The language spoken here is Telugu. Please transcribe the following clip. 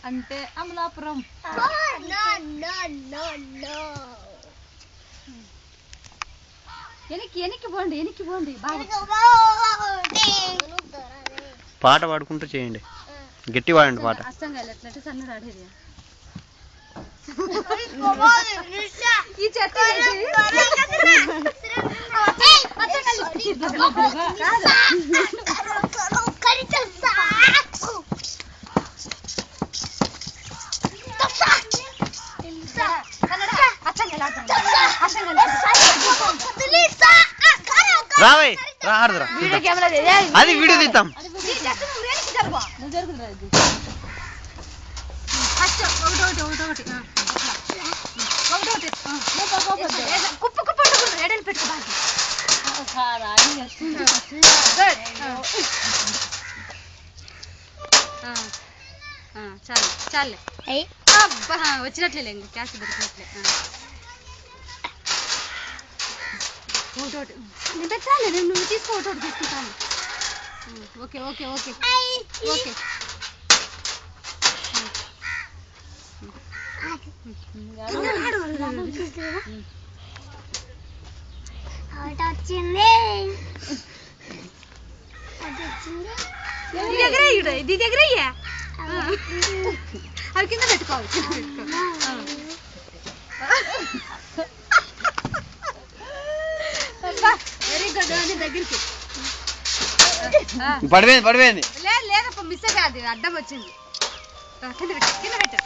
అంటే అమలాపురం. ఎనికి పోండి పాట పాడుకుంటూ చేయండి, గట్టి పాడండి పాట. అర్థం కాదు ఎట్లంటే సన్నడు ఆడేది ఈ చెత్త రావే రాడురా, అది వీడియో తీద్దాం. కుప్ప కుప్ప ఏడలు పెట్టుకో చాలు చాలే అబ్బా వచ్చినట్లే ఇంకో క్యాష్ దొరికినట్లే. ఒకటి నేను పెట్టాలి, నువ్వు తీసుకో ఒకటి తీసుకుంటాను. ఓకే ఓకే ఓకే ఓకే ఇది దగ్గర అవి కింద పెట్టుకోవాలి. వెరీ గుడ్ దగ్గరికి పడిపోయింది లేదప్ప మిస్ అది అడ్డం వచ్చింది. కింద పెట్టు